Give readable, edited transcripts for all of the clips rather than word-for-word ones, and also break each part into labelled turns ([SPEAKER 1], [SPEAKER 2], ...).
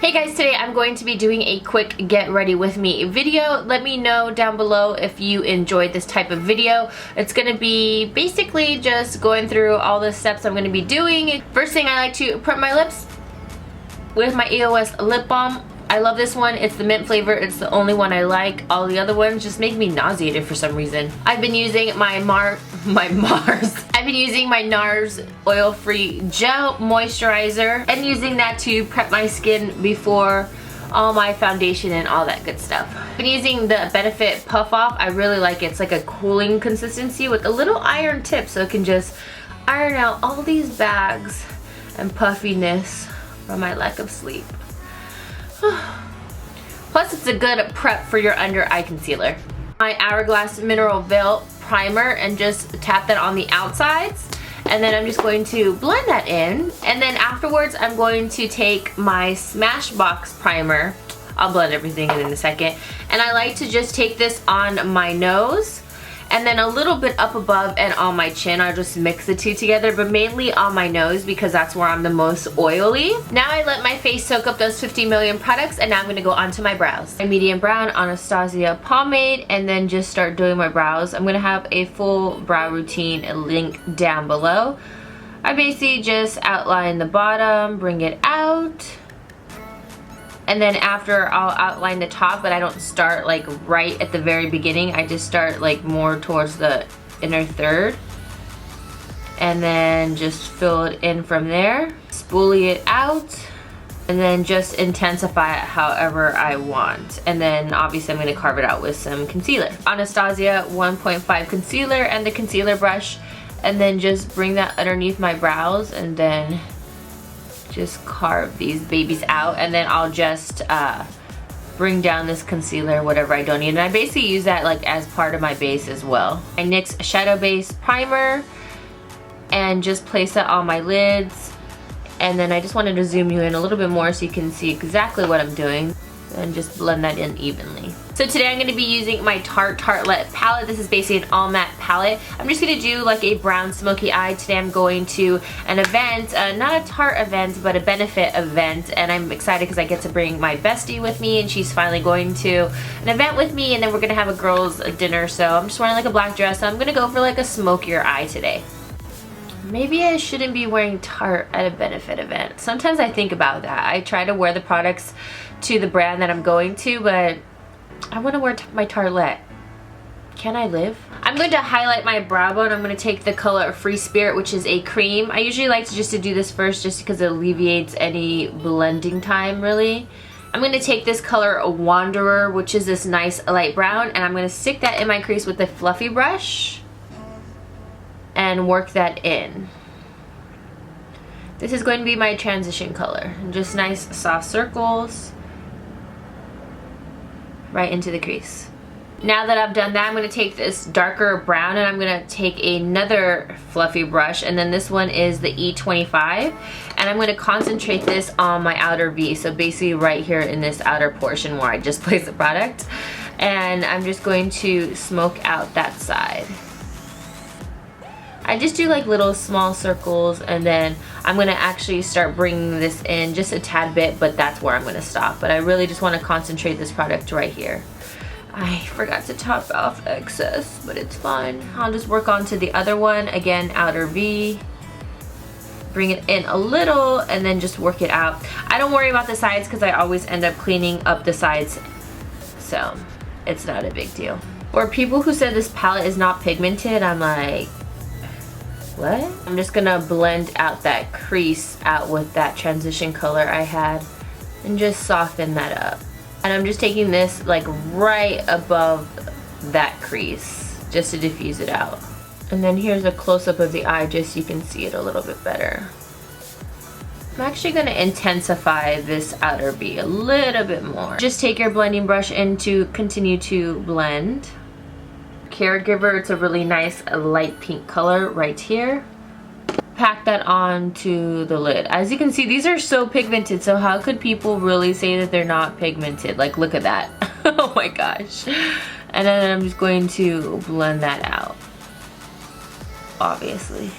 [SPEAKER 1] Hey guys, today I'm going to be doing a quick get ready with me video. Let me know down below if you enjoyed this type of video. It's going to be basically just going through all the steps I'm going to be doing. First thing, I like to prep my lips with my EOS lip balm. I love this one. It's the mint flavor. It's the only one I like. All the other ones just make me nauseated for some reason. I've been using my I've been using my NARS oil-free gel moisturizer and using that to prep my skin before all my foundation and all that good stuff. I've been using the Benefit Puff Off. I really like it. It's like a cooling consistency with a little iron tip, so it can just iron out all these bags and puffiness from my lack of sleep. Plus, it's a good prep for your under eye concealer. My Hourglass Mineral Veil primer, and just tap that on the outsides, and then I'm just going to blend that in, and then afterwards I'm going to take my Smashbox primer. I'll blend everything in a second, and I like to just take this on my nose and then a little bit up above and on my chin. I'll just mix the two together, but mainly on my nose because that's where I'm the most oily. Now I let my face soak up those 50 million products, and now I'm gonna go onto my brows. My medium brown Anastasia pomade, and then just start doing my brows. I'm gonna have a full brow routine link down below. I basically just outline the bottom, bring it out, and then after I'll outline the top, but I don't start like right at the very beginning. I just start like more towards the inner third, and then just fill it in from there, spoolie it out, and then just intensify it however I want. And then obviously I'm going to carve it out with some concealer. Anastasia 1.5 concealer and the concealer brush, and then just bring that underneath my brows, and then just carve these babies out, and then I'll just bring down this concealer, whatever I don't need. And I basically use that like as part of my base as well. My NYX Shadow Base Primer, and just place that on my lids. And then I just wanted to zoom you in a little bit more so you can see exactly what I'm doing, and just blend that in evenly. So today I'm going to be using my Tarlette palette. This is basically an all matte palette. I'm just going to do like a brown smoky eye. Today I'm going to an event, not a Tarte event, but a Benefit event, and I'm excited because I get to bring my bestie with me, and she's finally going to an event with me, and then we're going to have a girls dinner. So I'm just wearing like a black dress, so I'm going to go for like a smokier eye today. Maybe I shouldn't be wearing Tarte at a Benefit event. Sometimes I think about that. I try to wear the products to the brand that I'm going to, but I want to wear my Tarlette. Can I live? I'm going to highlight my brow bone. I'm going to take the color Free Spirit, which is a cream. I usually like to do this first just because it alleviates any blending time, really. I'm going to take this color Wanderer, which is this nice light brown, and I'm going to stick that in my crease with a fluffy brush and work that in. This is going to be my transition color. Just nice soft circles right into the crease. Now that I've done that, I'm going to take this darker brown, and I'm going to take another fluffy brush, and then this one is the E25, and I'm going to concentrate this on my outer V, so basically right here in this outer portion where I just placed the product, and I'm just going to smoke out that side. I just do like little small circles, and then I'm going to actually start bringing this in just a tad bit, but that's where I'm going to stop. But I really just want to concentrate this product right here. I forgot to top off excess, but it's fine. I'll just work on to the other one. Again, outer V. Bring it in a little, and then just work it out. I don't worry about the sides because I always end up cleaning up the sides, so it's not a big deal. For people who said this palette is not pigmented, I'm like, what? I'm just gonna blend out that crease out with that transition color I had, and just soften that up. And I'm just taking this like right above that crease just to diffuse it out. And then here's a close-up of the eye just so you can see it a little bit better. I'm actually gonna intensify this outer V a little bit more. Just take your blending brush and to continue to blend. Caregiver, it's a really nice light pink color right here. Pack that onto the lid. As you can see, these are so pigmented, so how could people really say that they're not pigmented? Like, look at that. Oh my gosh. And then I'm just going to blend that out, obviously.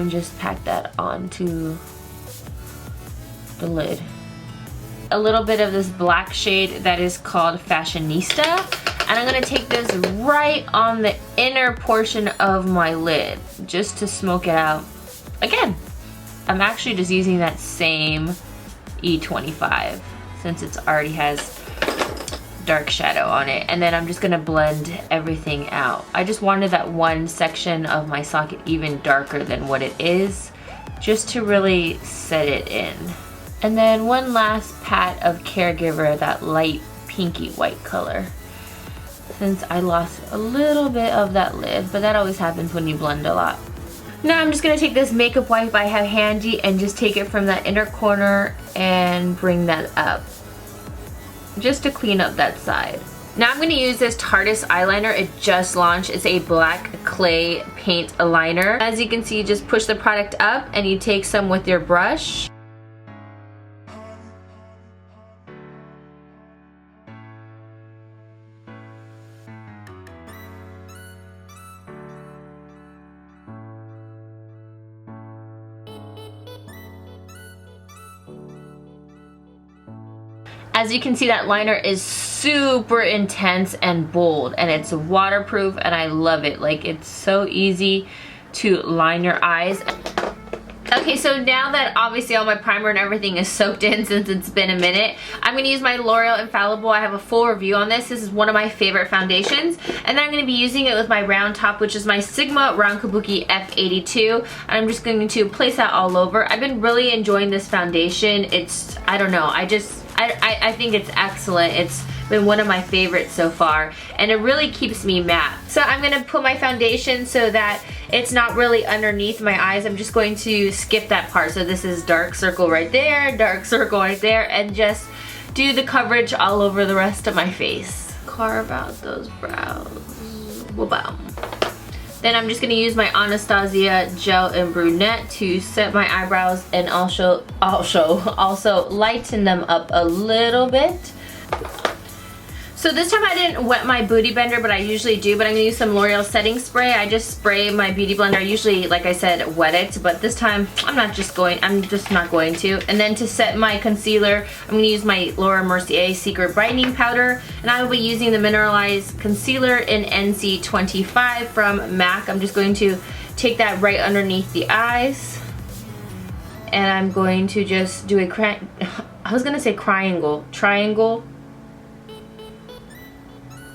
[SPEAKER 1] Just pack that onto the lid. A little bit of this black shade that is called Fashionista, and I'm gonna take this right on the inner portion of my lid just to smoke it out. Again, I'm actually just using that same E25 since it already has dark shadow on it, and then I'm just gonna blend everything out. I just wanted that one section of my socket even darker than what it is, just to really set it in. And then one last pat of Caregiver, that light pinky white color, since I lost a little bit of that lid, but that always happens when you blend a lot. Now I'm just gonna take this makeup wipe I have handy and just take it from that inner corner and bring that up, just to clean up that side. Now I'm gonna use this Tarte eyeliner. It just launched. It's a black clay paint liner. As you can see, you just push the product up and you take some with your brush. As you can see, that liner is super intense and bold, and it's waterproof, and I love it. Like, it's so easy to line your eyes. Okay, so now that obviously all my primer and everything is soaked in since it's been a minute, I'm going to use my L'Oreal Infallible. I have a full review on this. This is one of my favorite foundations. And then I'm going to be using it with my round top, which is my Sigma Round Kabuki F82. And I'm just going to place that all over. I've been really enjoying this foundation. It's, I don't know, I think it's excellent. It's been one of my favorites so far, and it really keeps me matte. So I'm gonna put my foundation so that it's not really underneath my eyes. I'm just going to skip that part. So this is dark circle right there, dark circle right there, and just do the coverage all over the rest of my face. Carve out those brows. Wabam. Then I'm just gonna use my Anastasia Gel and Brunette to set my eyebrows and also lighten them up a little bit. So this time I didn't wet my Beauty Blender, but I usually do, but I'm gonna use some L'Oreal setting spray. I just spray my Beauty Blender. I usually, like I said, wet it, but this time I'm just not going to. And then to set my concealer, I'm gonna use my Laura Mercier Secret Brightening Powder, and I will be using the Mineralized Concealer in NC25 from MAC. I'm just going to take that right underneath the eyes, and I'm going to just do triangle.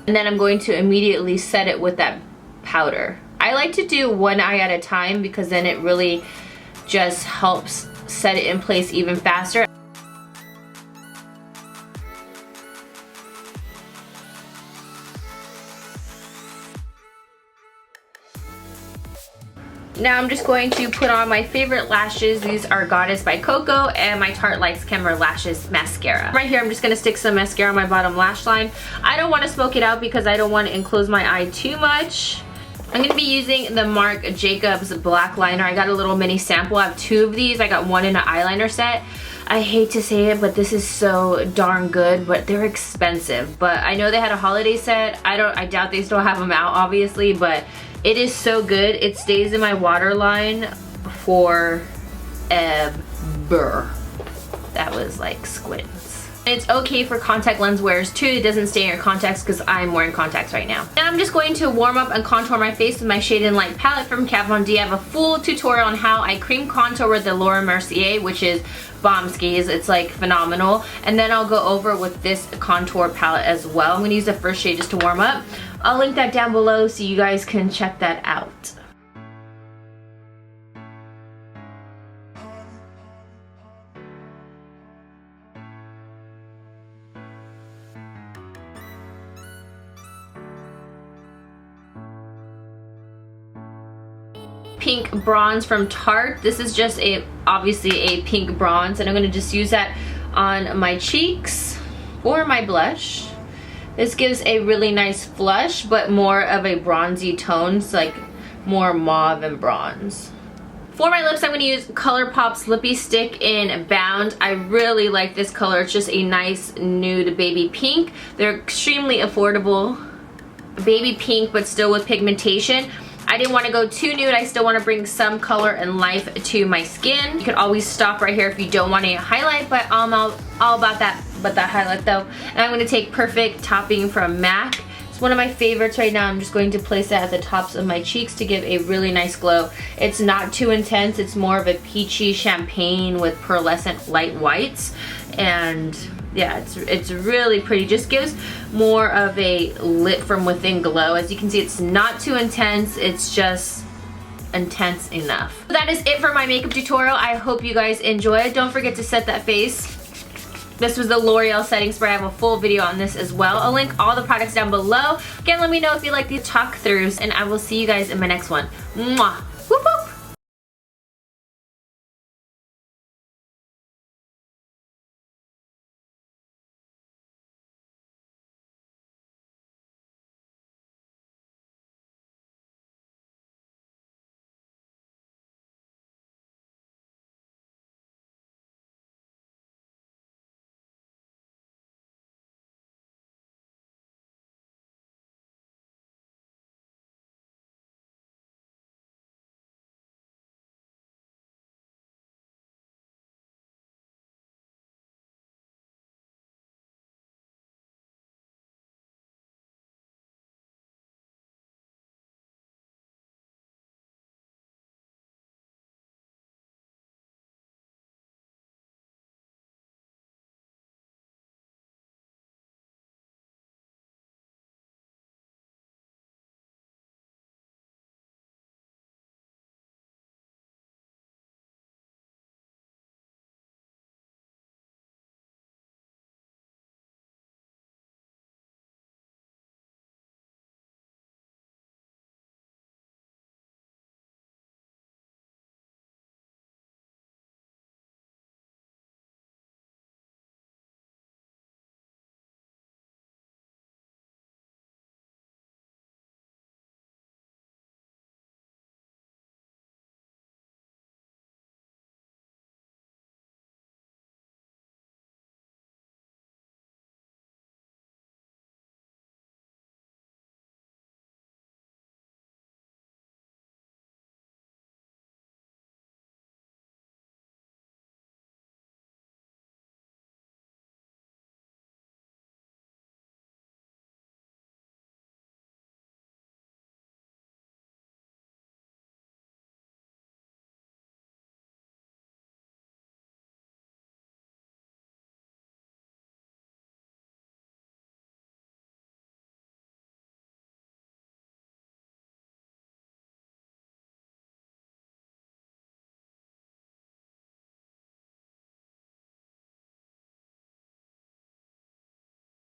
[SPEAKER 1] And then I'm going to immediately set it with that powder. I like to do one eye at a time because then it really just helps set it in place even faster. Now I'm just going to put on my favorite lashes. These are Goddess by Coco and my Tarte Lights Camera Lashes Mascara. Right here I'm just going to stick some mascara on my bottom lash line. I don't want to smoke it out because I don't want to enclose my eye too much. I'm going to be using the Marc Jacobs Black Liner. I got a little mini sample. I have 2 of these. I got one in an eyeliner set. I hate to say it, but this is so darn good, but they're expensive. But I know they had a holiday set. I doubt they still have them out, obviously, but it is so good. It stays in my waterline forever. That was like squints. It's okay for contact lens wearers too. It doesn't stay in your contacts because I'm wearing contacts right now. Now I'm just going to warm up and contour my face with my Shade and Light palette from Kat Von D. I have a full tutorial on how I cream contour with the Laura Mercier, which is bombskis. It's like phenomenal. And then I'll go over with this contour palette as well. I'm going to use the first shade just to warm up. I'll link that down below so you guys can check that out. Pink bronze from Tarte. This is just obviously a pink bronze, and I'm going to just use that on my cheeks for my blush. This gives a really nice flush, but more of a bronzy tone. It's like more mauve and bronze. For my lips, I'm going to use ColourPop's Lippie Stick in Bound. I really like this color. It's just a nice nude baby pink. They're extremely affordable. Baby pink, but still with pigmentation. I didn't want to go too nude. I still want to bring some color and life to my skin. You can always stop right here if you don't want to highlight, but I'm all about that highlight though. And I'm going to take Perfect Topping from MAC. It's one of my favorites right now. I'm just going to place it at the tops of my cheeks to give a really nice glow. It's not too intense. It's more of a peachy champagne with pearlescent light whites. And yeah, it's really pretty. Just gives more of a lit from within glow. As you can see, it's not too intense. It's just intense enough. That is it for my makeup tutorial. I hope you guys enjoyed. Don't forget to set that face. This was the L'Oreal setting spray. I have a full video on this as well. I'll link all the products down below. Again, let me know if you like these talk throughs, and I will see you guys in my next one. Mwah!